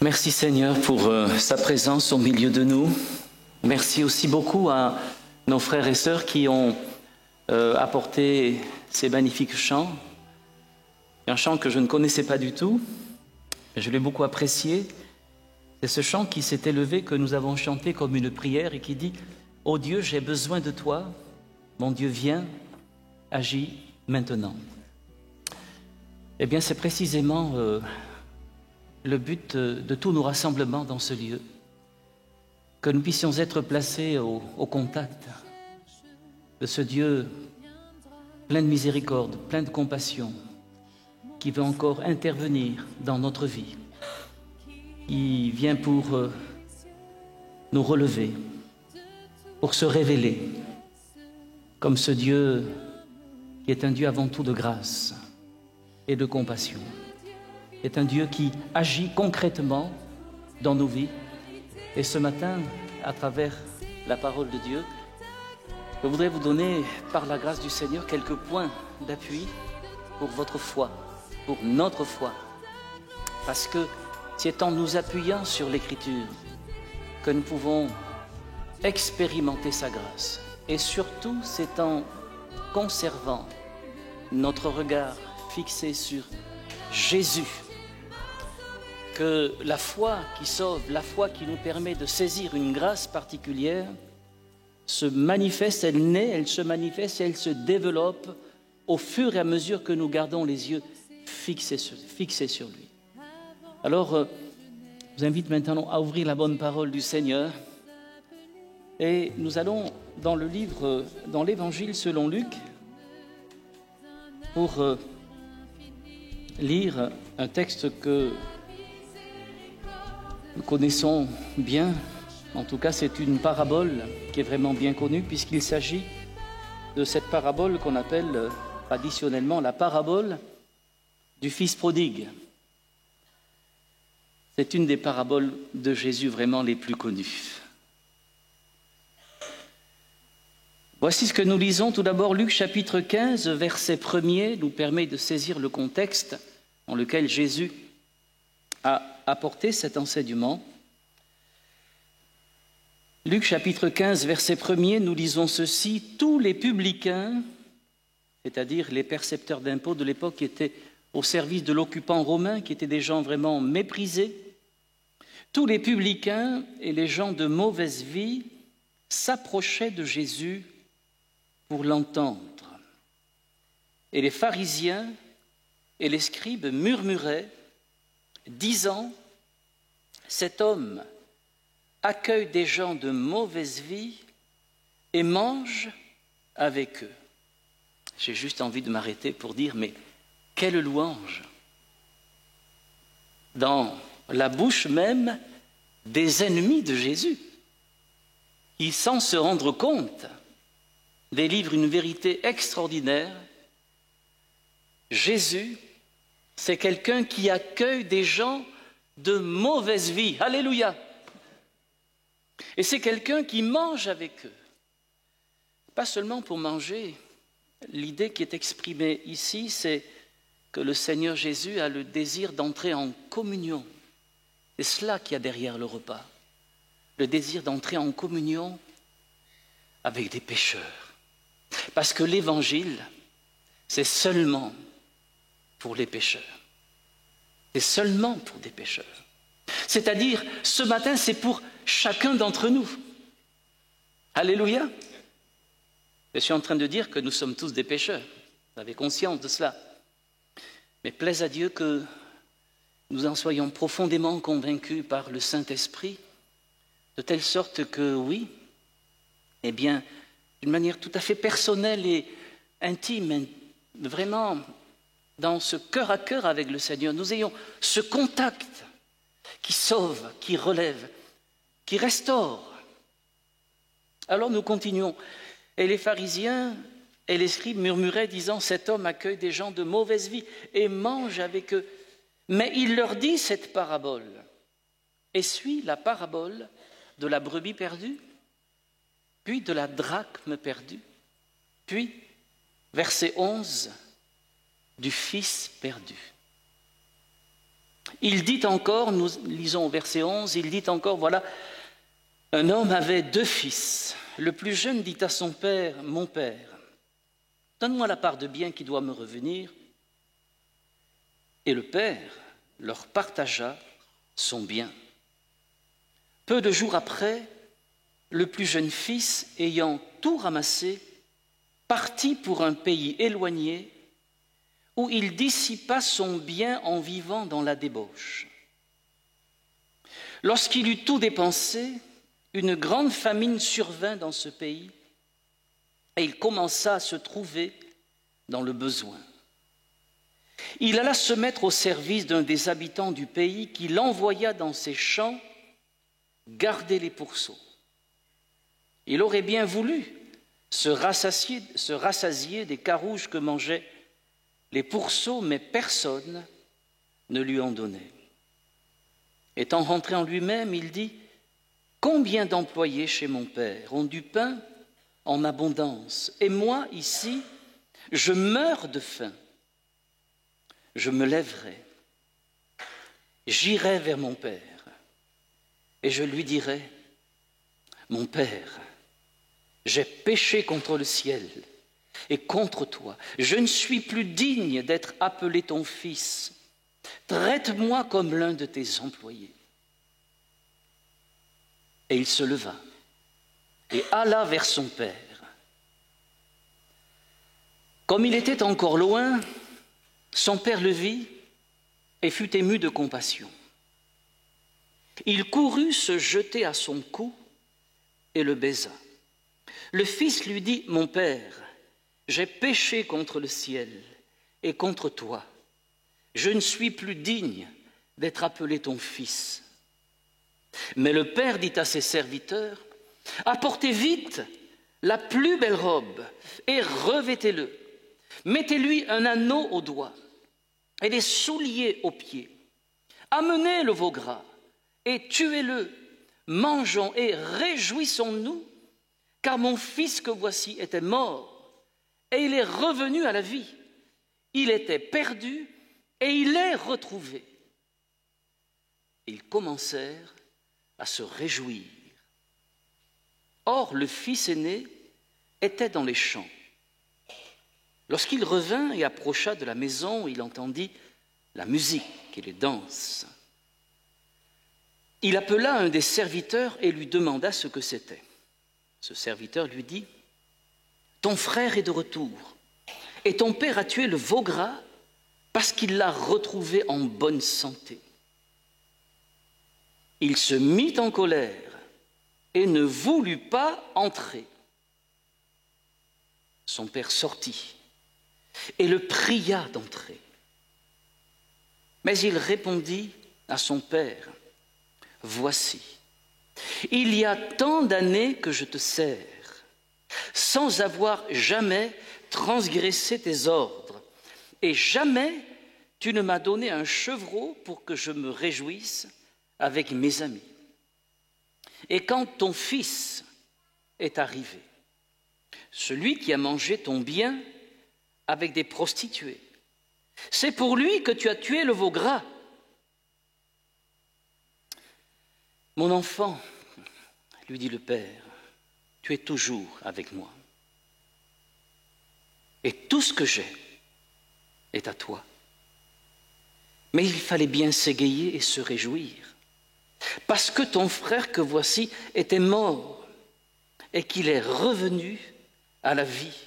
Merci Seigneur pour sa présence au milieu de nous. Merci aussi beaucoup à nos frères et sœurs qui ont apporté ces magnifiques chants. Un chant que je ne connaissais pas du tout, mais je l'ai beaucoup apprécié. C'est ce chant qui s'est élevé, que nous avons chanté comme une prière et qui dit « Ô Dieu, j'ai besoin de toi, mon Dieu, viens, agis maintenant ». Eh bien, c'est précisément le but de tous nos rassemblements dans ce lieu, que nous puissions être placés au contact de ce Dieu plein de miséricorde, plein de compassion, qui veut encore intervenir dans notre vie. Il vient pour nous relever, pour se révéler comme ce Dieu qui est un Dieu avant tout de grâce et de compassion. C'est un Dieu qui agit concrètement dans nos vies. Et ce matin, à travers la parole de Dieu, je voudrais vous donner, par la grâce du Seigneur, quelques points d'appui pour votre foi, pour notre foi. Parce que c'est en nous appuyant sur l'Écriture que nous pouvons expérimenter sa grâce. Et surtout, c'est en conservant notre regard fixé sur Jésus que la foi qui sauve, la foi qui nous permet de saisir une grâce particulière se manifeste, elle naît, elle se manifeste et elle se développe au fur et à mesure que nous gardons les yeux fixés sur lui. Alors, je vous invite maintenant à ouvrir la bonne parole du Seigneur et nous allons dans le livre, dans l'Évangile selon Luc, pour lire un texte que nous connaissons bien. En tout cas, c'est une parabole qui est vraiment bien connue, puisqu'il s'agit de cette parabole qu'on appelle traditionnellement la parabole du fils prodigue. C'est une des paraboles de Jésus vraiment les plus connues. Voici ce que nous lisons. Tout d'abord, Luc chapitre 15, verset 1er, nous permet de saisir le contexte dans lequel Jésus a apporté cet enseignement. Luc chapitre 15, verset 1er, nous lisons ceci. Tous les publicains, c'est-à-dire les percepteurs d'impôts de l'époque qui étaient au service de l'occupant romain, qui étaient des gens vraiment méprisés, tous les publicains et les gens de mauvaise vie s'approchaient de Jésus pour l'entendre. Et les pharisiens et les scribes murmuraient, disant « Cet homme accueille des gens de mauvaise vie et mange avec eux. » J'ai juste envie de m'arrêter pour dire, mais quelle louange! Dans la bouche même des ennemis de Jésus, qui, sans se rendre compte, délivrent une vérité extraordinaire. Jésus, c'est quelqu'un qui accueille des gens de mauvaise vie. Alléluia! Et c'est quelqu'un qui mange avec eux. Pas seulement pour manger. L'idée qui est exprimée ici, c'est que le Seigneur Jésus a le désir d'entrer en communion. C'est cela qu'il y a derrière le repas. Le désir d'entrer en communion avec des pécheurs. Parce que l'Évangile, c'est seulement pour les pécheurs. C'est seulement pour des pécheurs. C'est-à-dire, ce matin, c'est pour chacun d'entre nous. Alléluia. Je suis en train de dire que nous sommes tous des pécheurs. Vous avez conscience de cela. Mais plaise à Dieu que nous en soyons profondément convaincus par le Saint-Esprit, de telle sorte que, oui, eh bien, d'une manière tout à fait personnelle et intime, vraiment dans ce cœur à cœur avec le Seigneur, nous ayons ce contact qui sauve, qui relève, qui restaure. Alors nous continuons. Et les pharisiens et les scribes murmuraient, disant « Cet homme accueille des gens de mauvaise vie et mange avec eux. » Mais il leur dit cette parabole, et suit la parabole de la brebis perdue, puis de la drachme perdue, puis, verset 11, du fils perdu. Il dit encore, nous lisons au verset 11, il dit encore, voilà, un homme avait 2 fils. Le plus jeune dit à son père, « Mon père, donne-moi la part de bien qui doit me revenir. » Et le père leur partagea son bien. Peu de jours après, le plus jeune fils, ayant tout ramassé, partit pour un pays éloigné où il dissipa son bien en vivant dans la débauche. Lorsqu'il eut tout dépensé, une grande famine survint dans ce pays et il commença à se trouver dans le besoin. Il alla se mettre au service d'un des habitants du pays qui l'envoya dans ses champs garder les pourceaux. Il aurait bien voulu se rassasier des carouges que mangeaient les pourceaux, mais personne ne lui en donnait. Étant rentré en lui-même, il dit « Combien d'employés chez mon père ont du pain en abondance, et moi, ici, je meurs de faim. Je me lèverai, j'irai vers mon père, et je lui dirai « Mon père, j'ai péché contre le ciel et contre toi. Je ne suis plus digne d'être appelé ton fils. Traite-moi comme l'un de tes employés. » Et il se leva et alla vers son père. Comme il était encore loin, son père le vit et fut ému de compassion. Il courut se jeter à son cou et le baisa. Le fils lui dit « Mon père, j'ai péché contre le ciel et contre toi. Je ne suis plus digne d'être appelé ton fils. » Mais le père dit à ses serviteurs « Apportez vite la plus belle robe et revêtez-le. Mettez-lui un anneau au doigt et des souliers aux pieds. Amenez le veau gras et tuez-le. Mangeons et réjouissons-nous, car mon fils que voici était mort et il est revenu à la vie. Il était perdu et il est retrouvé. » Ils commencèrent à se réjouir. Or, le fils aîné était dans les champs. Lorsqu'il revint et approcha de la maison, il entendit la musique et les danses. Il appela un des serviteurs et lui demanda ce que c'était. Ce serviteur lui dit « Ton frère est de retour, et ton père a tué le veau gras parce qu'il l'a retrouvé en bonne santé. » Il se mit en colère et ne voulut pas entrer. Son père sortit et le pria d'entrer. Mais il répondit à son père « Voici, il y a tant d'années que je te sers, sans avoir jamais transgressé tes ordres, et jamais tu ne m'as donné un chevreau pour que je me réjouisse avec mes amis. Et quand ton fils est arrivé, celui qui a mangé ton bien avec des prostituées, c'est pour lui que tu as tué le veau gras. Mon enfant, lui dit le père, tu es toujours avec moi. Et tout ce que j'ai est à toi. Mais il fallait bien s'égayer et se réjouir, parce que ton frère que voici était mort et qu'il est revenu à la vie,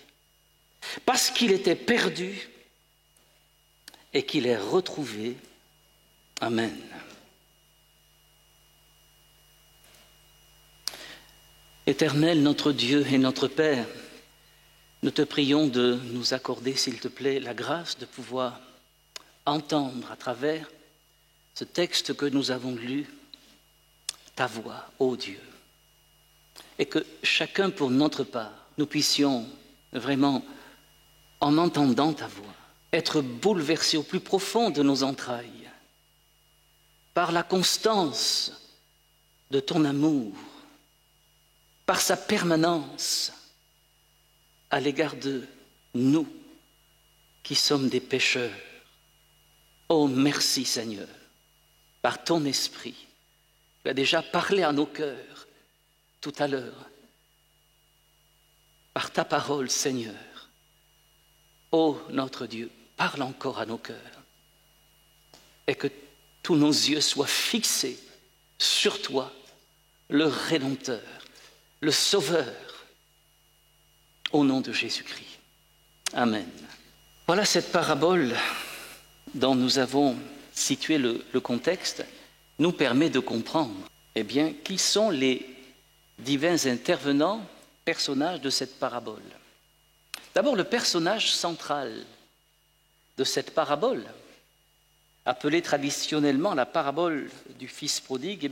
parce qu'il était perdu et qu'il est retrouvé. Amen. Éternel, notre Dieu et notre Père, nous te prions de nous accorder, s'il te plaît, la grâce de pouvoir entendre à travers ce texte que nous avons lu, ta voix, ô Dieu. Et que chacun pour notre part, nous puissions vraiment, en entendant ta voix, être bouleversés au plus profond de nos entrailles par la constance de ton amour, par sa permanence à l'égard de nous qui sommes des pécheurs. Oh, merci Seigneur par ton esprit. Tu as déjà parlé à nos cœurs tout à l'heure, par ta parole, Seigneur. Ô notre Dieu, parle encore à nos cœurs et que tous nos yeux soient fixés sur toi, le Rédempteur, le Sauveur, au nom de Jésus-Christ. Amen. Voilà cette parabole dont nous avons situé le contexte, nous permet de comprendre, qui sont les divins intervenants, personnages de cette parabole. D'abord, le personnage central de cette parabole, appelée traditionnellement la parabole du fils prodigue,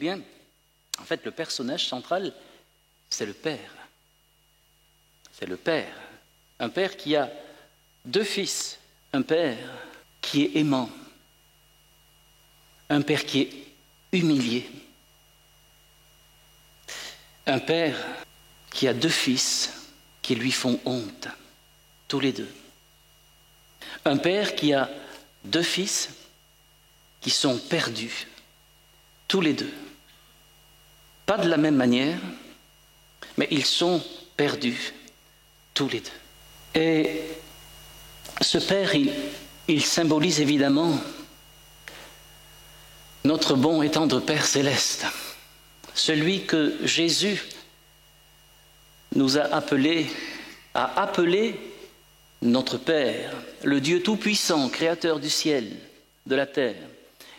en fait, le personnage central, c'est le Père. C'est le Père. Un Père qui a deux fils. Un Père qui est aimant. Un Père qui est humilié. Un Père qui a deux fils qui lui font honte, tous les deux. Un Père qui a deux fils qui sont perdus, tous les deux. Pas de la même manière, mais ils sont perdus, tous les deux. Et ce Père, il symbolise évidemment notre bon et tendre Père céleste, celui que Jésus nous a appelé à appeler notre Père, le Dieu tout-puissant, créateur du ciel, de la terre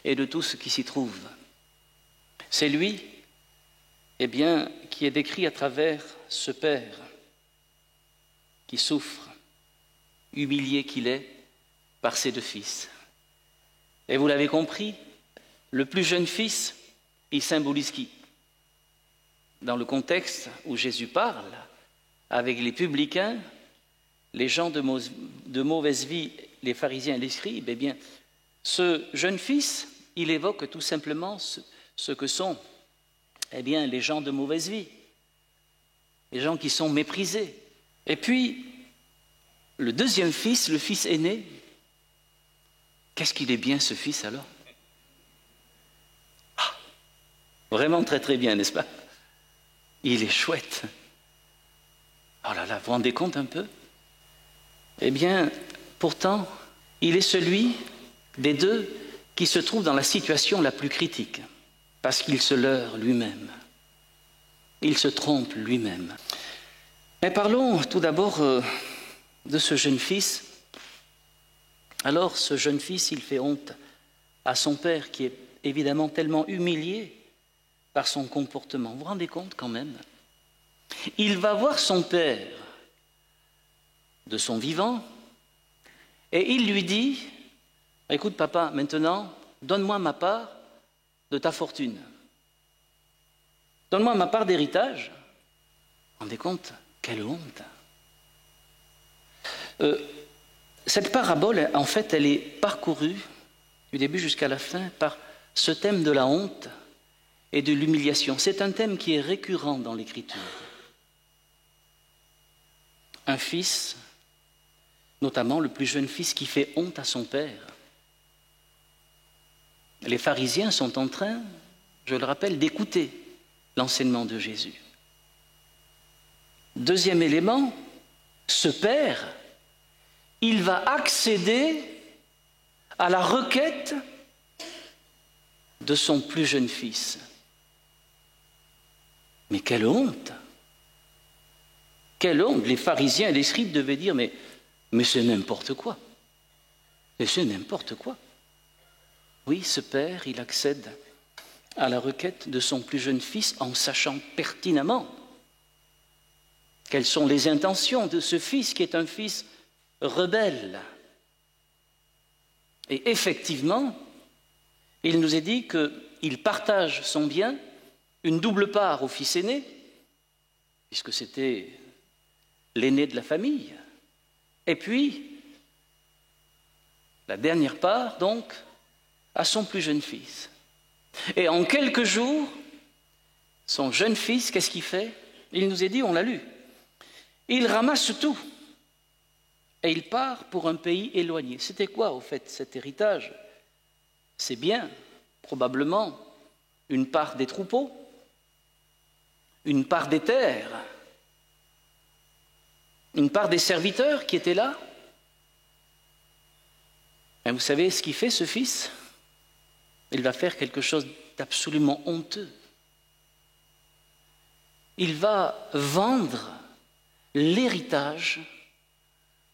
et de tout ce qui s'y trouve. C'est lui, qui est décrit à travers ce Père qui souffre, humilié qu'il est par ses deux fils. Et vous l'avez compris, le plus jeune fils, il symbolise qui? Dans le contexte où Jésus parle avec les publicains, les gens de mauvaise vie, les pharisiens et les scribes, ce jeune fils, il évoque tout simplement ce que sont les gens de mauvaise vie, les gens qui sont méprisés. Et puis, le deuxième fils, le fils aîné, qu'est-ce qu'il est bien ce fils alors? Vraiment très très bien, n'est-ce pas? Il est chouette. Oh là là, vous vous rendez compte un peu? Pourtant, il est celui des deux qui se trouve dans la situation la plus critique, parce qu'il se leurre lui-même. Il se trompe lui-même. Mais parlons tout d'abord de ce jeune fils. Alors, ce jeune fils, il fait honte à son père, qui est évidemment tellement humilié par son comportement. Vous vous rendez compte quand même? Il va voir son père de son vivant et il lui dit: écoute papa, maintenant, donne-moi ma part de ta fortune. Donne-moi ma part d'héritage. Vous vous rendez compte? Quelle honte! Cette parabole, en fait, elle est parcourue du début jusqu'à la fin par ce thème de la honte et de l'humiliation. C'est un thème qui est récurrent dans l'Écriture. Un fils, notamment le plus jeune fils, qui fait honte à son père. Les pharisiens sont en train, je le rappelle, d'écouter l'enseignement de Jésus. Deuxième élément, ce père, il va accéder à la requête de son plus jeune fils. Mais quelle honte! Quelle honte! Les pharisiens et les scribes devaient dire, mais c'est n'importe quoi. Mais c'est n'importe quoi. Oui, ce père, il accède à la requête de son plus jeune fils en sachant pertinemment quelles sont les intentions de ce fils qui est un fils rebelle. Et effectivement, il nous est dit qu'il partage son bien, une double part au fils aîné, puisque c'était l'aîné de la famille, et puis la dernière part, donc, à son plus jeune fils. Et en quelques jours, son jeune fils, qu'est-ce qu'il fait? Il nous est dit, on l'a lu, il ramasse tout et il part pour un pays éloigné. C'était quoi, au fait, cet héritage? C'est bien, probablement une part des troupeaux, une part des terres, une part des serviteurs qui étaient là. Et vous savez ce qu'il fait, ce fils? Il va faire quelque chose d'absolument honteux. Il va vendre l'héritage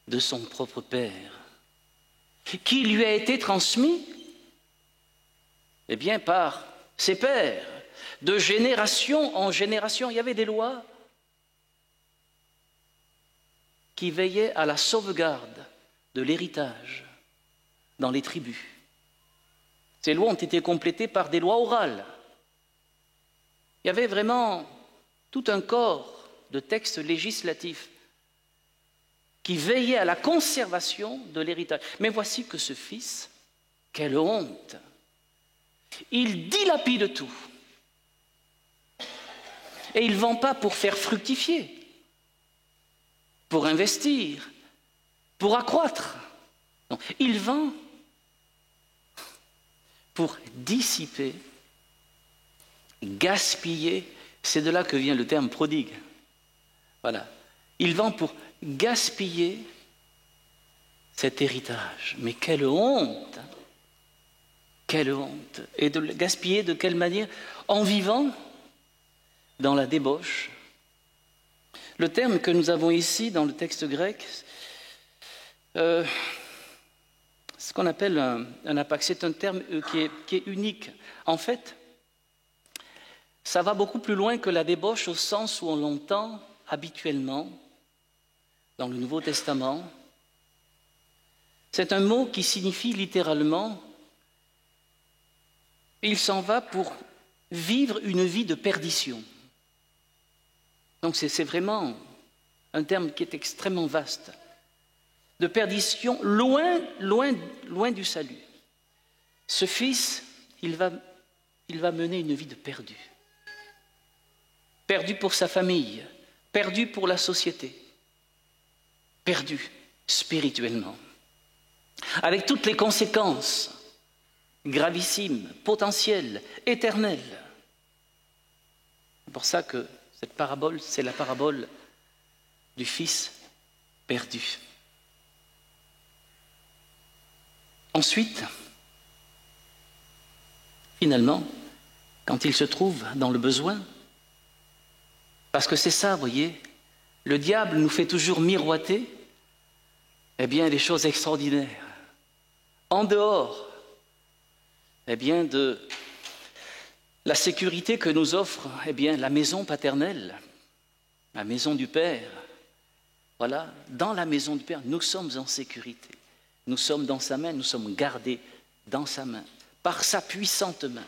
de son propre père, qui lui a été transmis eh bien, par ses pères, de génération en génération. Il y avait des lois qui veillaient à la sauvegarde de l'héritage dans les tribus. Ces lois ont été complétées par des lois orales. Il y avait vraiment tout un corps de textes législatifs qui veillait à la conservation de l'héritage. Mais voici que ce fils, quelle honte! Il dilapide tout. Et il ne vend pas pour faire fructifier, pour investir, pour accroître. Non, il vend pour dissiper, gaspiller. C'est de là que vient le terme prodigue. Voilà. Il vend pour gaspiller cet héritage. Mais quelle honte! Quelle honte! Et de le gaspiller de quelle manière? En vivant dans la débauche. Le terme que nous avons ici dans le texte grec, ce qu'on appelle un apax, c'est un terme qui est unique. En fait, ça va beaucoup plus loin que la débauche au sens où on l'entend habituellement dans le Nouveau Testament. C'est un mot qui signifie littéralement « il s'en va pour vivre une vie de perdition ». Donc c'est vraiment un terme qui est extrêmement vaste. De perdition, loin du salut. Ce fils, il va mener une vie de perdu. Perdu pour sa famille, perdu pour la société, perdu spirituellement. Avec toutes les conséquences gravissimes, potentielles, éternelles. C'est pour ça que cette parabole, c'est la parabole du fils perdu. Ensuite, finalement, quand il se trouve dans le besoin, parce que c'est ça, vous voyez, le diable nous fait toujours miroiter, eh bien, les choses extraordinaires. En dehors, eh bien, de la sécurité que nous offre, eh bien, la maison paternelle, la maison du Père. Voilà, dans la maison du Père, nous sommes en sécurité. Nous sommes dans sa main, nous sommes gardés dans sa main, par sa puissante main.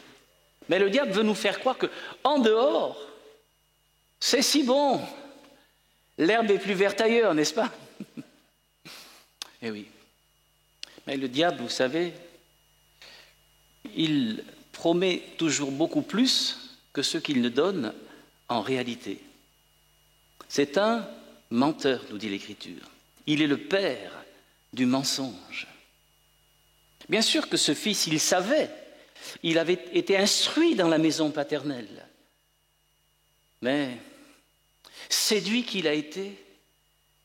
Mais le diable veut nous faire croire qu'en dehors, c'est si bon. L'herbe est plus verte ailleurs, n'est-ce pas? Eh oui. Mais le diable, vous savez, il promet toujours beaucoup plus que ce qu'il ne donne en réalité. C'est un menteur, nous dit l'Écriture. Il est le père du mensonge. Bien sûr que ce fils, il savait, il avait été instruit dans la maison paternelle. Mais séduit qu'il a été,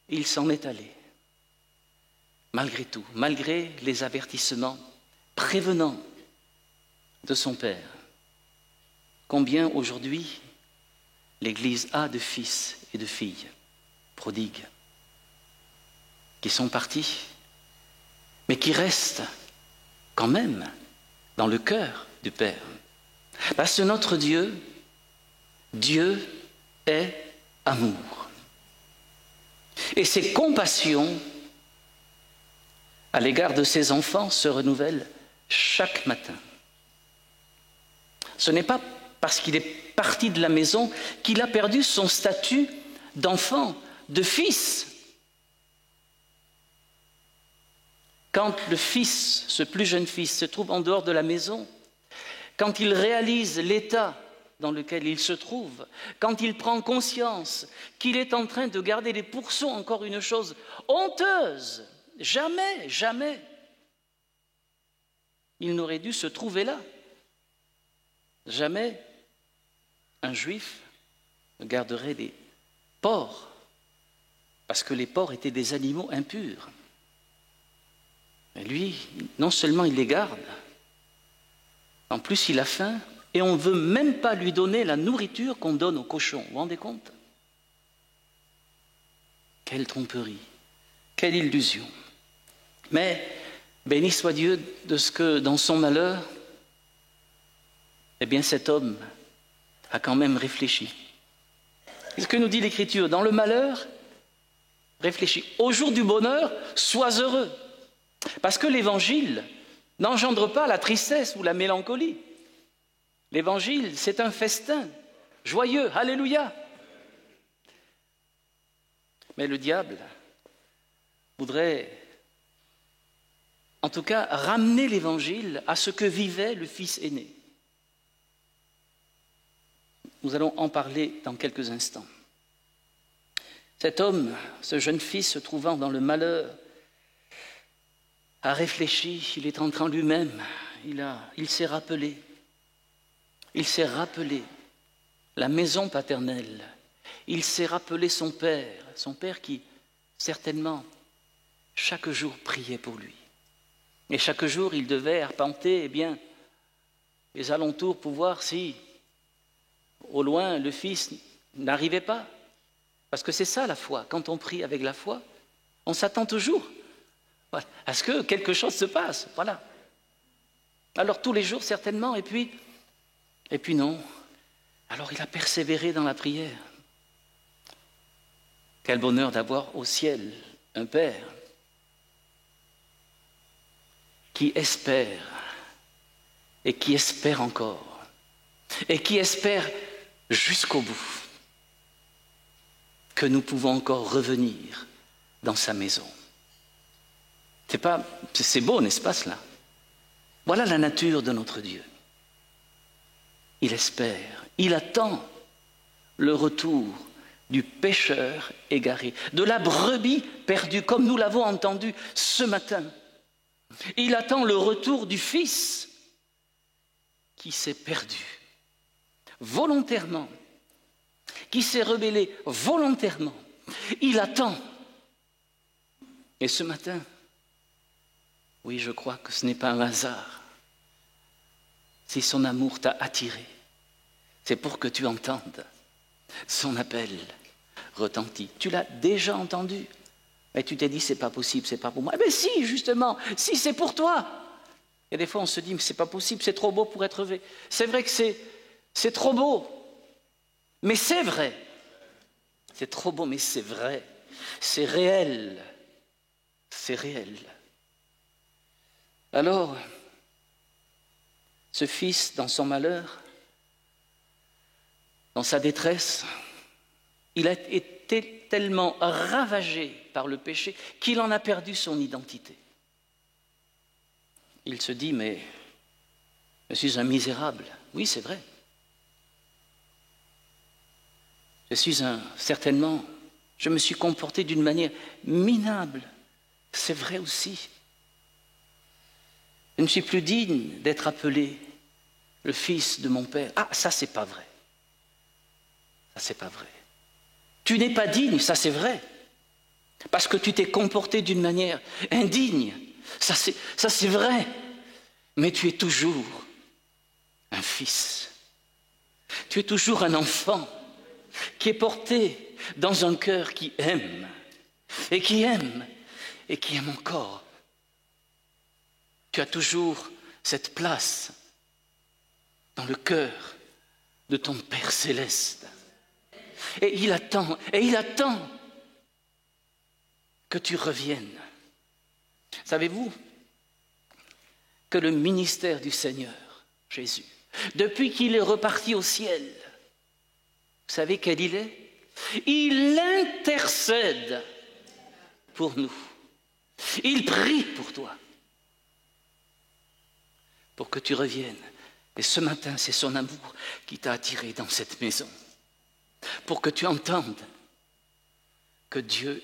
il s'en est allé. Malgré tout, malgré les avertissements prévenants de son père. Combien aujourd'hui l'Église a de fils et de filles prodigues qui sont partis, mais qui restent quand même dans le cœur du Père. Parce que notre Dieu, Dieu est amour. Et ses compassions à l'égard de ses enfants se renouvellent chaque matin. Ce n'est pas parce qu'il est parti de la maison qu'il a perdu son statut d'enfant, de fils. Quand le fils, ce plus jeune fils, se trouve en dehors de la maison, quand il réalise l'état dans lequel il se trouve, quand il prend conscience qu'il est en train de garder les pourceaux, encore une chose honteuse, jamais, il n'aurait dû se trouver là. jamais un juif ne garderait des porcs, parce que les porcs étaient des animaux impurs. Et lui, non seulement il les garde, en plus il a faim, et on ne veut même pas lui donner la nourriture qu'on donne aux cochons. Vous vous rendez compte? Quelle tromperie, quelle illusion. Mais béni soit Dieu de ce que dans son malheur, eh bien cet homme a quand même réfléchi. C'est ce que nous dit l'Écriture. Dans le malheur, réfléchis. Au jour du bonheur, sois heureux. Parce que l'Évangile n'engendre pas la tristesse ou la mélancolie. L'Évangile, c'est un festin joyeux. Alléluia. Mais le diable voudrait, en tout cas, ramener l'Évangile à ce que vivait le Fils aîné. Nous allons en parler dans quelques instants. Cet homme, ce jeune fils se trouvant dans le malheur, a réfléchi, il est entré en lui-même, il s'est rappelé la maison paternelle, il s'est rappelé son père qui, certainement, chaque jour priait pour lui. Et chaque jour, il devait arpenter, les alentours pour voir si, au loin, le fils n'arrivait pas. Parce que c'est ça la foi. Quand on prie avec la foi, on s'attend toujours à ce que quelque chose se passe. Voilà. Alors tous les jours, certainement, et puis non. Alors il a persévéré dans la prière. Quel bonheur d'avoir au ciel un Père qui espère et qui espère encore et qui espère jusqu'au bout que nous pouvons encore revenir dans sa maison. C'est beau, n'est-ce pas cela? Voilà la nature de notre Dieu. Il espère, il attend le retour du pécheur égaré, de la brebis perdue, comme nous l'avons entendu ce matin. Il attend le retour du Fils qui s'est perdu volontairement, qui s'est rebellé volontairement. Il attend. Et ce matin, oui, je crois que ce n'est pas un hasard. Si son amour t'a attiré, c'est pour que tu entendes son appel retentit. Tu l'as déjà entendu, mais tu t'es dit, c'est pas possible, c'est pas pour moi. Mais si, justement, si c'est pour toi. Et des fois, on se dit, mais c'est pas possible, c'est trop beau pour être vrai. C'est vrai que c'est trop beau, mais c'est vrai. C'est trop beau, mais c'est vrai. C'est réel. C'est réel. Alors, ce fils, dans son malheur, dans sa détresse, il a été tellement ravagé par le péché qu'il en a perdu son identité. Il se dit, mais je suis un misérable. Oui, c'est vrai. Certainement, je me suis comporté d'une manière minable. C'est vrai aussi. Je ne suis plus digne d'être appelé le fils de mon père. Ah, ça, c'est pas vrai. Ça, c'est pas vrai. Tu n'es pas digne, ça, c'est vrai. Parce que tu t'es comporté d'une manière indigne. Ça, c'est vrai. Mais tu es toujours un fils. Tu es toujours un enfant qui est porté dans un cœur qui aime et qui aime encore. Tu as toujours cette place dans le cœur de ton Père céleste. Et il attend que tu reviennes. Savez-vous que le ministère du Seigneur, Jésus, depuis qu'il est reparti au ciel, vous savez quel il est? Il intercède pour nous. Il prie pour toi, pour que tu reviennes. Et ce matin, c'est son amour qui t'a attiré dans cette maison, pour que tu entendes que Dieu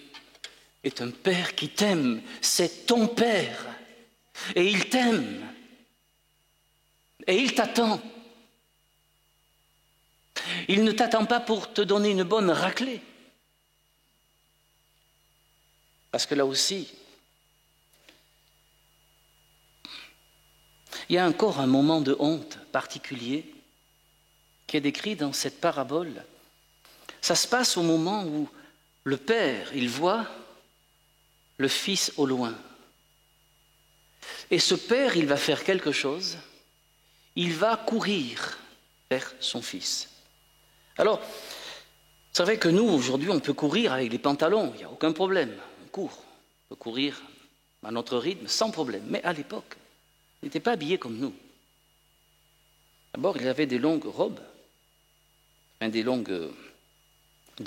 est un Père qui t'aime. C'est ton Père. Et il t'aime. Et il t'attend. Il ne t'attend pas pour te donner une bonne raclée. Parce que là aussi, il y a encore un moment de honte particulier qui est décrit dans cette parabole. Ça se passe au moment où le père, il voit le fils au loin. Et ce père, il va faire quelque chose. Il va courir vers son fils. Alors, c'est vrai que nous, aujourd'hui, on peut courir avec les pantalons, il n'y a aucun problème. On court, on peut courir à notre rythme sans problème. Mais à l'époque, il n'était pas habillé comme nous. D'abord, il avait des longues robes, de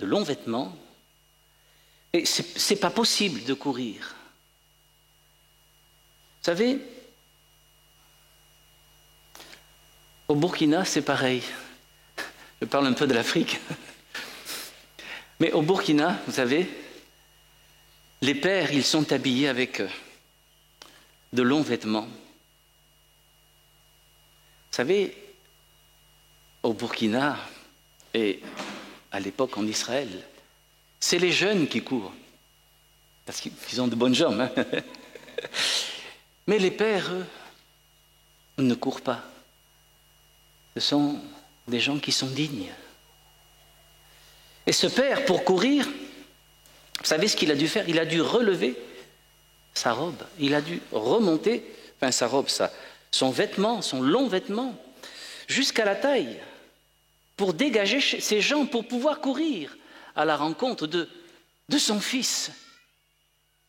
longs vêtements. Et ce n'est pas possible de courir. Vous savez, au Burkina, c'est pareil. Je parle un peu de l'Afrique. Mais au Burkina, vous savez, les pères, ils sont habillés avec de longs vêtements. Vous savez, au Burkina et à l'époque en Israël, c'est les jeunes qui courent, parce qu'ils ont de bonnes jambes. Hein. Mais les pères, eux, ne courent pas. Ce sont des gens qui sont dignes. Et ce père, pour courir, vous savez ce qu'il a dû faire? Il a dû relever sa robe. Il a dû remonter, sa robe, son vêtement, son long vêtement, jusqu'à la taille, pour dégager ses jambes, pour pouvoir courir à la rencontre de son fils.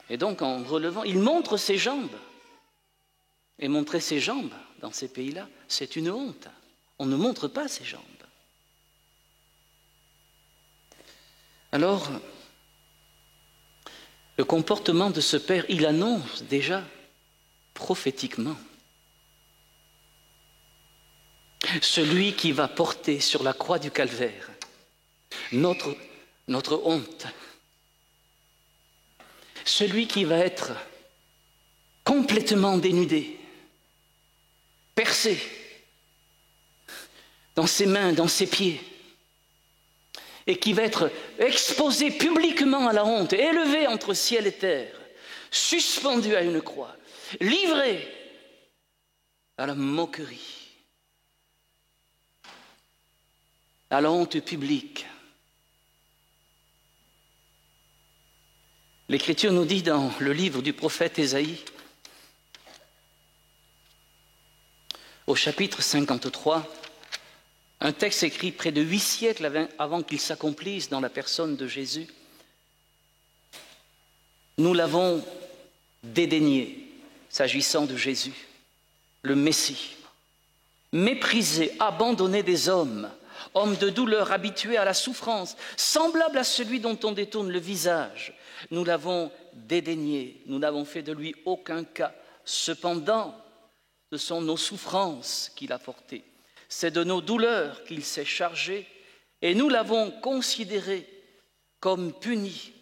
Et donc, en relevant, il montre ses jambes. Et montrer ses jambes dans ces pays-là, c'est une honte. On ne montre pas ses jambes. Alors, le comportement de ce père, il annonce déjà prophétiquement celui qui va porter sur la croix du calvaire notre honte. Celui qui va être complètement dénudé, percé dans ses mains, dans ses pieds, et qui va être exposé publiquement à la honte, élevé entre ciel et terre, suspendu à une croix, livré à la moquerie, à la honte publique. L'Écriture nous dit dans le livre du prophète Ésaïe, au chapitre 53, un texte écrit près de 8 siècles avant qu'il s'accomplisse dans la personne de Jésus. Nous l'avons dédaigné, s'agissant de Jésus, le Messie, méprisé, abandonné des hommes, homme de douleur, habitué à la souffrance, semblable à celui dont on détourne le visage. Nous l'avons dédaigné, nous n'avons fait de lui aucun cas. Cependant, ce sont nos souffrances qu'il a portées. C'est de nos douleurs qu'il s'est chargé et nous l'avons considéré comme puni,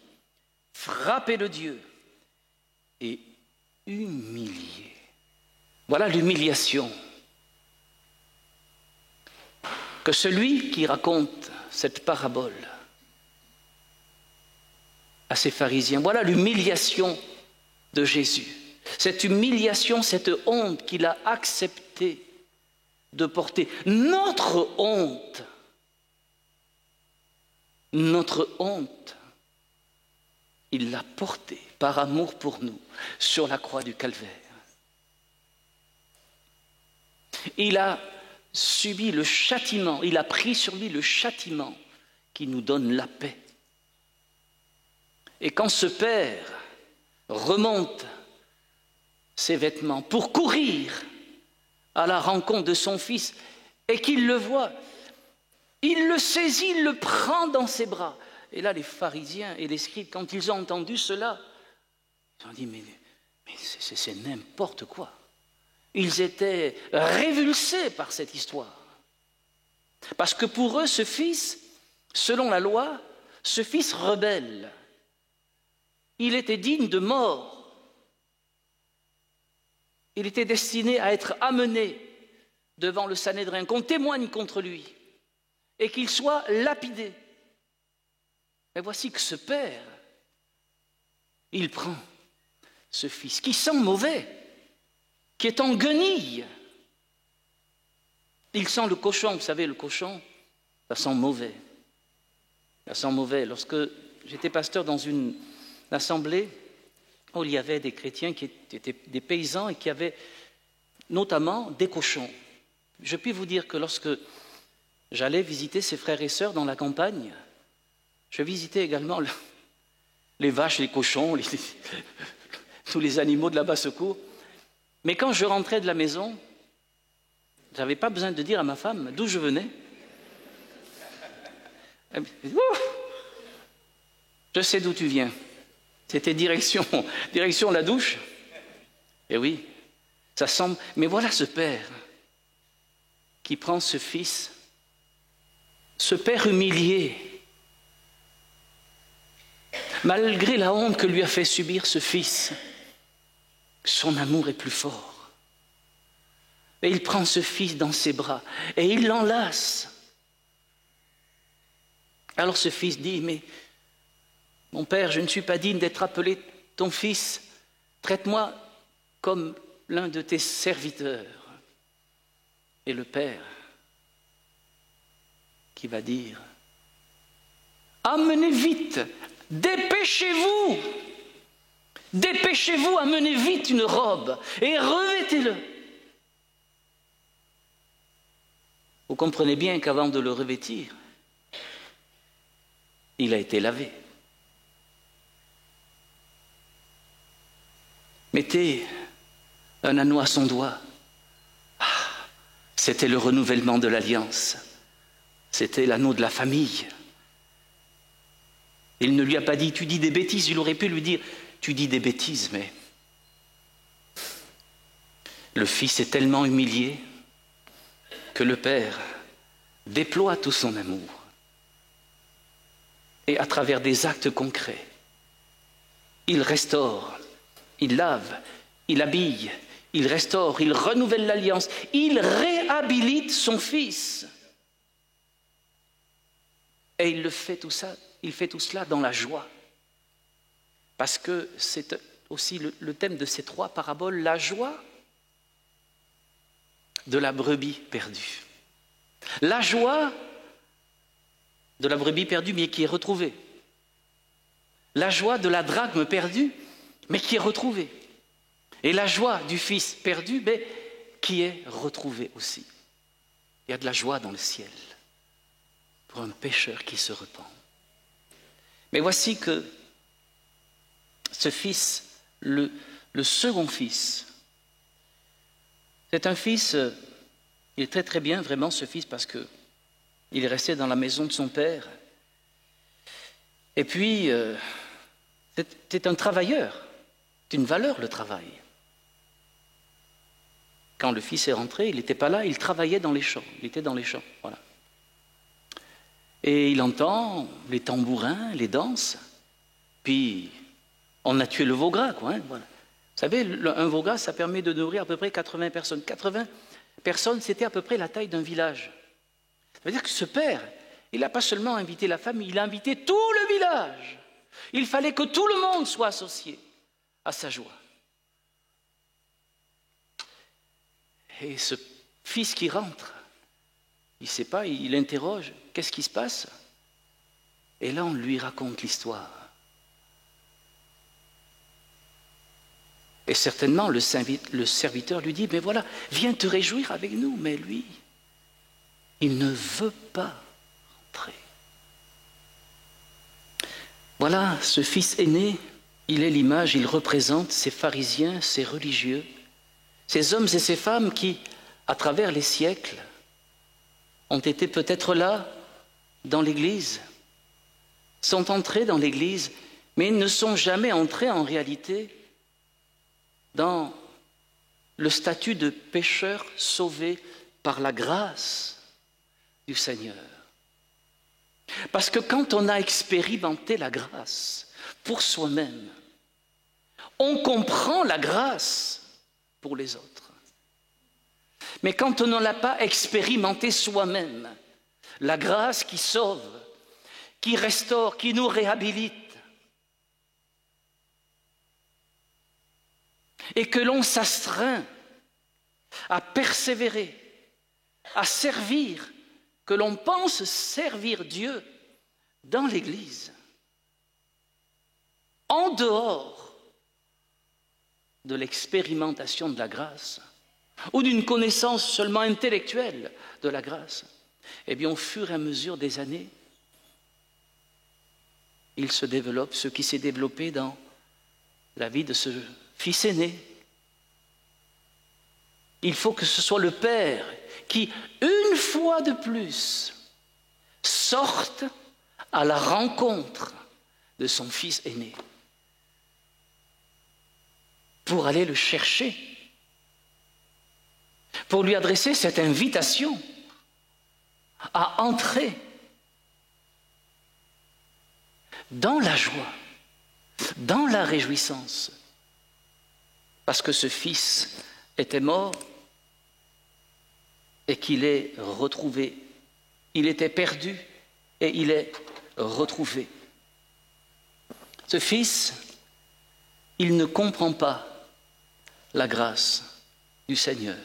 frappé de Dieu et humilié. Voilà l'humiliation que celui qui raconte cette parabole à ces pharisiens, voilà l'humiliation de Jésus. Cette humiliation, cette honte qu'il a accepté de porter. Notre honte, il l'a portée par amour pour nous sur la croix du calvaire. Il a subi le châtiment, il a pris sur lui le châtiment qui nous donne la paix. Et quand ce père remonte ses vêtements pour courir à la rencontre de son fils et qu'il le voit, il le saisit, il le prend dans ses bras. Et là, les pharisiens et les scribes, quand ils ont entendu cela, ils ont dit, mais c'est n'importe quoi. Ils étaient révulsés par cette histoire. Parce que pour eux, ce fils, selon la loi, ce fils rebelle, il était digne de mort. Il était destiné à être amené devant le Sanhédrin, qu'on témoigne contre lui. et qu'il soit lapidé. Mais voici que ce père, il prend ce fils qui sent mauvais, qui est en guenille. Il sent le cochon, vous savez, le cochon, ça sent mauvais. Ça sent mauvais. Lorsque j'étais pasteur dans une assemblée où il y avait des chrétiens qui étaient des paysans et qui avaient notamment des cochons. Je puis vous dire que lorsque j'allais visiter ses frères et sœurs dans la campagne, je visitais également les vaches, les cochons, tous les animaux de la basse-cour. Mais quand je rentrais de la maison, je n'avais pas besoin de dire à ma femme d'où je venais. Elle me dit, je sais d'où tu viens. C'était direction la douche. Et oui, ça semble... Mais voilà ce père qui prend ce fils, ce père humilié, malgré la honte que lui a fait subir ce fils. Son amour est plus fort. Et il prend ce fils dans ses bras et il l'enlace. Alors ce fils dit, mais mon père, je ne suis pas digne d'être appelé ton fils. Traite-moi comme l'un de tes serviteurs. Et le père qui va dire, amenez vite, dépêchez-vous, amenez vite une robe et revêtez-le. Vous comprenez bien qu'avant de le revêtir, il a été lavé. Mettez un anneau à son doigt. C'était le renouvellement de l'alliance. C'était l'anneau de la famille. Il ne lui a pas dit, tu dis des bêtises. Il aurait pu lui dire, tu dis des bêtises, mais le fils est tellement humilié que le père déploie tout son amour. Et à travers des actes concrets, il restaure, il lave, il habille, il restaure, il renouvelle l'alliance, il réhabilite son fils. Et il fait tout cela dans la joie. Parce que c'est aussi le thème de ces trois paraboles, la joie de la brebis perdue. La joie de la brebis perdue, mais qui est retrouvée. La joie de la drachme perdue, mais qui est retrouvée. Et la joie du fils perdu, mais qui est retrouvée aussi. Il y a de la joie dans le ciel pour un pécheur qui se repent. Mais voici que ce fils, le second fils, c'est un fils, il est très très bien vraiment ce fils parce que il est resté dans la maison de son père. Et puis, c'est un travailleur. C'est une valeur, le travail. Quand le fils est rentré, il n'était pas là, il travaillait dans les champs. Il était dans les champs, voilà. Et il entend les tambourins, les danses. Puis, on a tué le veau gras, quoi. Hein, voilà. Vous savez, un veau gras, ça permet de nourrir à peu près 80 personnes. 80 personnes, c'était à peu près la taille d'un village. Ça veut dire que ce père, il n'a pas seulement invité la famille, il a invité tout le village. Il fallait que tout le monde soit associé à sa joie. Et ce fils qui rentre, il ne sait pas, il interroge, qu'est-ce qui se passe? Et là, on lui raconte l'histoire. Et certainement, le serviteur lui dit, mais voilà, viens te réjouir avec nous. Mais lui, il ne veut pas rentrer. Voilà, ce fils aîné, il est l'image, il représente ces pharisiens, ces religieux, ces hommes et ces femmes qui, à travers les siècles, ont été peut-être là, dans l'Église, sont entrés dans l'Église, mais ne sont jamais entrés en réalité dans le statut de pécheur sauvé par la grâce du Seigneur. Parce que quand on a expérimenté la grâce pour soi-même, on comprend la grâce pour les autres. Mais quand on ne l'a pas expérimenté soi-même, la grâce qui sauve, qui restaure, qui nous réhabilite. Et que l'on s'astreint à persévérer, à servir, que l'on pense servir Dieu dans l'Église, en dehors de l'expérimentation de la grâce, ou d'une connaissance seulement intellectuelle de la grâce, eh bien, au fur et à mesure des années, il se développe ce qui s'est développé dans la vie de ce fils aîné. Il faut que ce soit le Père qui, une fois de plus, sorte à la rencontre de son fils aîné pour aller le chercher, pour lui adresser cette invitation à entrer dans la joie, dans la réjouissance, parce que ce fils était mort et qu'il est retrouvé. Il était perdu et il est retrouvé. Ce fils, il ne comprend pas la grâce du Seigneur,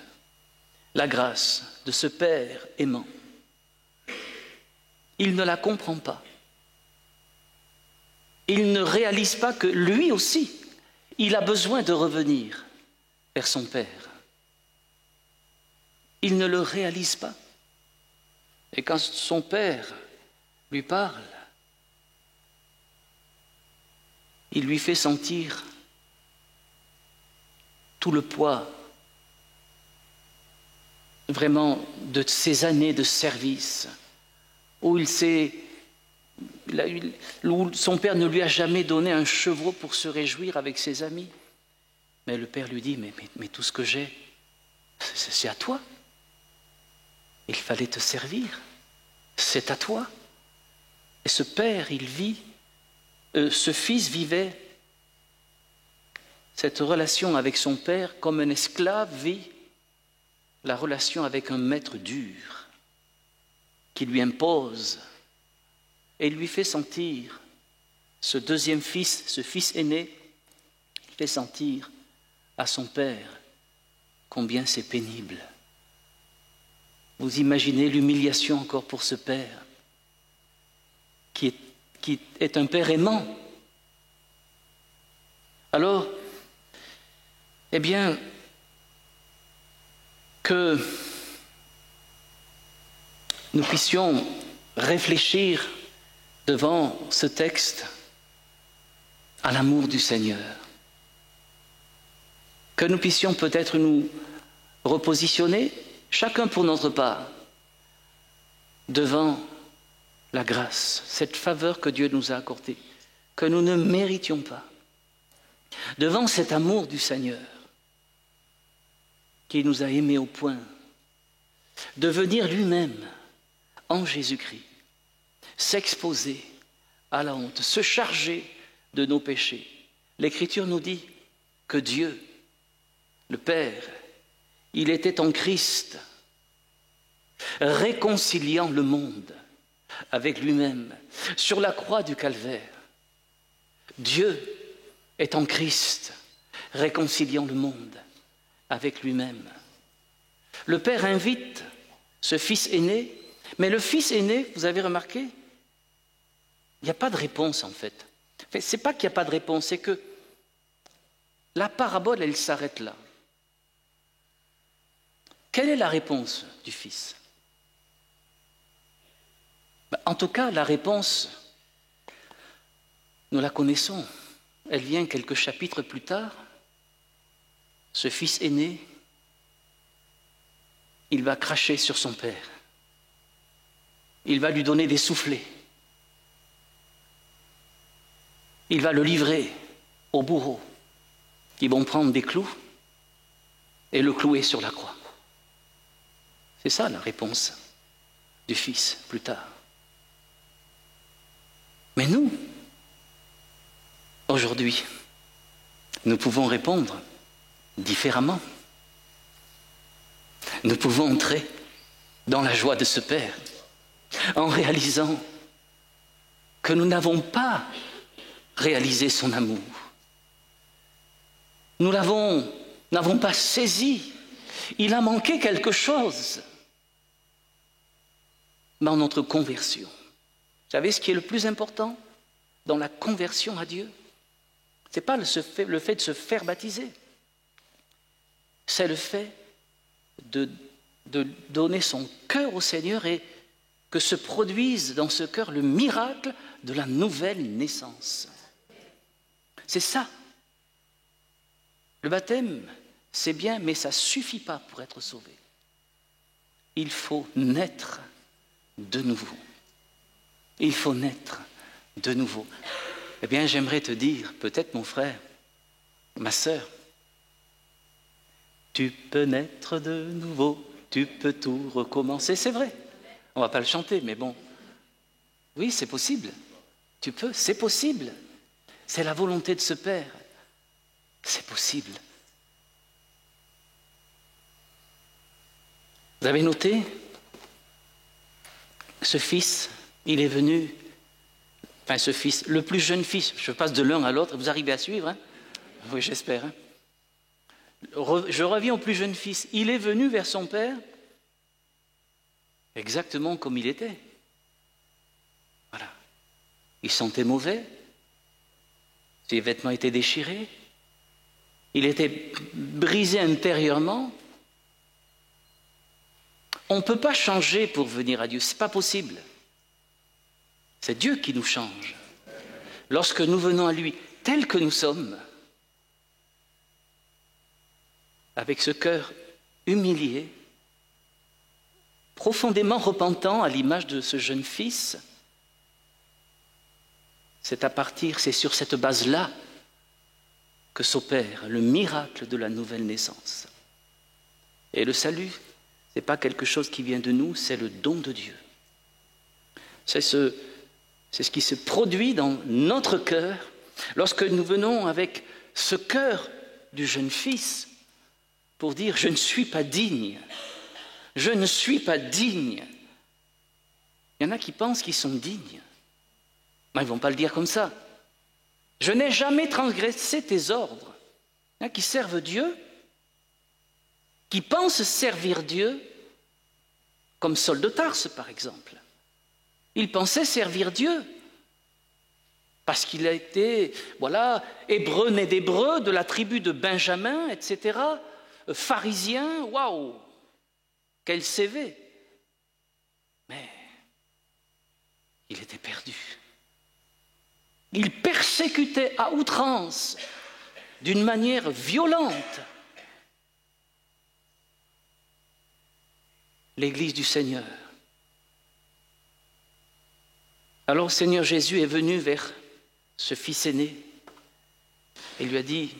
la grâce de ce Père aimant. Il ne la comprend pas. Il ne réalise pas que lui aussi, il a besoin de revenir vers son Père. Il ne le réalise pas. Et quand son Père lui parle, il lui fait sentir tout le poids vraiment de ces années de service où où son père ne lui a jamais donné un chevreau pour se réjouir avec ses amis. Mais le père lui dit, mais tout ce que j'ai, c'est à toi. Il fallait te servir, c'est à toi. Et ce père, ce fils vivait cette relation avec son père comme un esclave vit la relation avec un maître dur qui lui impose et lui fait sentir, ce deuxième fils, ce fils aîné, fait sentir à son père combien c'est pénible. Vous imaginez l'humiliation encore pour ce père qui est un père aimant. Alors, eh bien, que nous puissions réfléchir devant ce texte à l'amour du Seigneur. Que nous puissions peut-être nous repositionner, chacun pour notre part, devant la grâce, cette faveur que Dieu nous a accordée, que nous ne méritions pas, devant cet amour du Seigneur qui nous a aimés au point de venir lui-même en Jésus-Christ, s'exposer à la honte, se charger de nos péchés. L'Écriture nous dit que Dieu, le Père, il était en Christ, réconciliant le monde avec lui-même sur la croix du Calvaire. Dieu est en Christ, réconciliant le monde avec lui-même. Le Père invite ce fils aîné, mais le fils aîné, vous avez remarqué, il n'y a pas de réponse en fait. Ce n'est pas qu'il n'y a pas de réponse, c'est que la parabole, elle s'arrête là. Quelle est la réponse du fils ? En tout cas, la réponse, nous la connaissons. Elle vient quelques chapitres plus tard. Ce fils aîné, il va cracher sur son père. Il va lui donner des soufflets. Il va le livrer aux bourreaux qui vont prendre des clous et le clouer sur la croix. C'est ça la réponse du Fils plus tard. Mais nous, aujourd'hui, nous pouvons répondre différemment. Nous pouvons entrer dans la joie de ce Père en réalisant que nous n'avons pas réalisé son amour. Nous n'avons pas saisi. Il a manqué quelque chose dans notre conversion. Vous savez ce qui est le plus important dans la conversion à Dieu? Ce n'est pas le fait de se faire baptiser. C'est le fait de donner son cœur au Seigneur et que se produise dans ce cœur le miracle de la nouvelle naissance. C'est ça. Le baptême, c'est bien, mais ça ne suffit pas pour être sauvé. Il faut naître de nouveau. Il faut naître de nouveau. Eh bien, j'aimerais te dire, peut-être mon frère, ma sœur, tu peux naître de nouveau, tu peux tout recommencer. C'est vrai, on ne va pas le chanter, mais bon. Oui, c'est possible. Tu peux, c'est possible. C'est la volonté de ce Père. C'est possible. Vous avez noté? Ce fils, il est venu, enfin ce fils, le plus jeune fils, je passe de l'un à l'autre, vous arrivez à suivre, hein? Oui, j'espère. Hein? Je reviens au plus jeune fils. Il est venu vers son père exactement comme il était. Voilà. Il sentait mauvais, ses vêtements étaient déchirés, il était brisé intérieurement. On ne peut pas changer pour venir à Dieu, ce n'est pas possible. C'est Dieu qui nous change. Lorsque nous venons à lui tels que nous sommes, avec ce cœur humilié, profondément repentant à l'image de ce jeune fils, c'est sur cette base-là que s'opère le miracle de la nouvelle naissance. Et le salut, ce n'est pas quelque chose qui vient de nous, c'est le don de Dieu. C'est ce qui se produit dans notre cœur lorsque nous venons avec ce cœur du jeune fils pour dire « je ne suis pas digne, je ne suis pas digne ». Il y en a qui pensent qu'ils sont dignes. Mais ils ne vont pas le dire comme ça. « Je n'ai jamais transgressé tes ordres ». Il y en a qui servent Dieu, qui pensent servir Dieu, comme Saul de Tarse par exemple. Il pensait servir Dieu, parce qu'il a été, hébreu né d'hébreu, de la tribu de Benjamin, etc., pharisien, waouh, quel CV. Mais il était perdu. Il persécutait à outrance, d'une manière violente, l'Église du Seigneur. Alors le Seigneur Jésus est venu vers ce fils aîné et lui a dit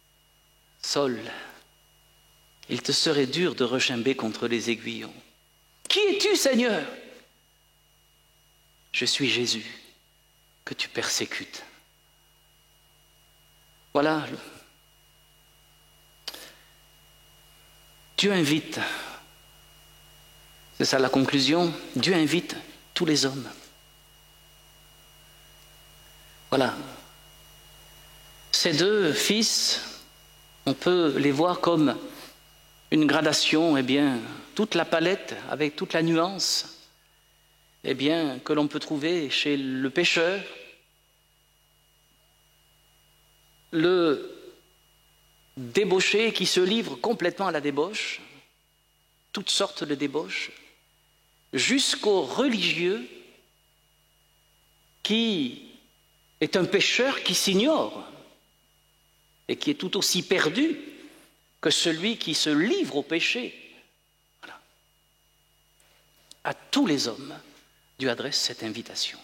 « Saul, il te serait dur de rechimber contre les aiguillons. Qui es-tu, Seigneur ? Je suis Jésus que tu persécutes. » Voilà. Dieu invite, c'est ça la conclusion, Dieu invite tous les hommes. Voilà. Ces deux fils, on peut les voir comme une gradation, toute la palette avec toute la nuance, que l'on peut trouver chez le pécheur, le débauché qui se livre complètement à la débauche, toutes sortes de débauches, jusqu'au religieux qui est un pécheur qui s'ignore et qui est tout aussi perdu que celui qui se livre au péché. Voilà. À tous les hommes, Dieu adresse cette invitation.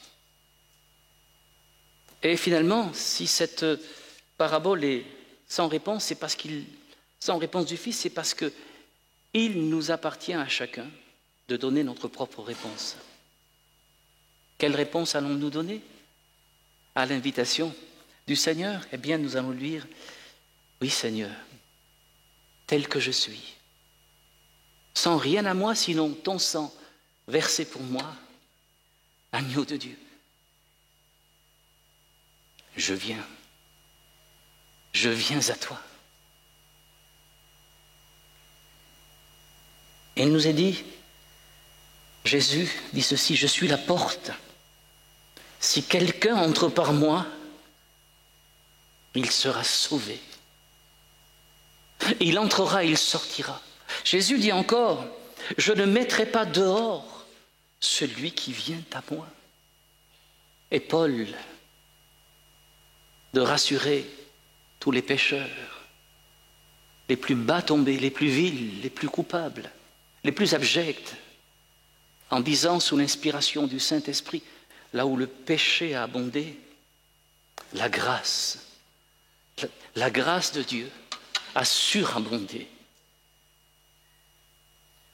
Et finalement, si cette parabole est sans réponse, sans réponse du Fils, c'est parce qu'il nous appartient à chacun de donner notre propre réponse. Quelle réponse allons-nous donner à l'invitation du Seigneur? Nous allons lui dire « Oui Seigneur, tel que je suis, sans rien à moi sinon ton sang versé pour moi, Agneau de Dieu. Je viens à toi. Et il nous est dit, Jésus dit ceci, je suis la porte. Si quelqu'un entre par moi, il sera sauvé. Il entrera, il sortira. Jésus dit encore, je ne mettrai pas dehors celui qui vient à moi. Et Paul, de rassurer tous les pécheurs, les plus bas tombés, les plus vils, les plus coupables, les plus abjects, en disant sous l'inspiration du Saint-Esprit, là où le péché a abondé, la grâce de Dieu a surabondé.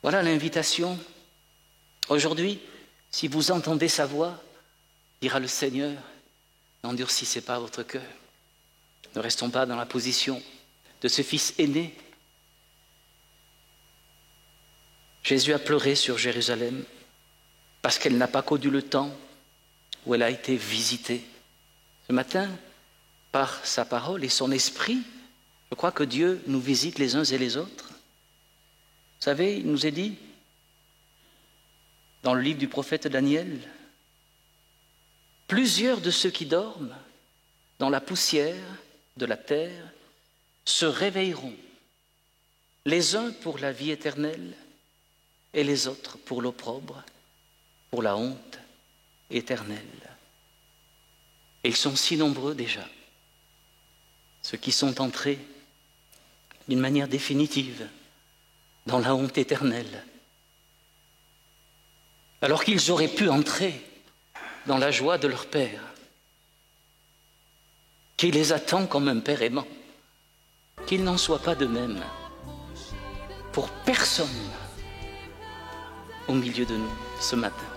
Voilà l'invitation. Aujourd'hui, si vous entendez sa voix, dira le Seigneur, n'endurcissez pas votre cœur. Ne restons pas dans la position de ce fils aîné. Jésus a pleuré sur Jérusalem parce qu'elle n'a pas connu le temps où elle a été visitée. Ce matin, par sa parole et son esprit, je crois que Dieu nous visite les uns et les autres. Vous savez, il nous est dit, dans le livre du prophète Daniel, plusieurs de ceux qui dorment dans la poussière de la terre se réveilleront, les uns pour la vie éternelle et les autres pour l'opprobre, pour la honte éternelle. Et ils sont si nombreux déjà, ceux qui sont entrés d'une manière définitive dans la honte éternelle, alors qu'ils auraient pu entrer dans la joie de leur Père, qui les attend comme un Père aimant. Qu'il n'en soit pas de même pour personne au milieu de nous ce matin.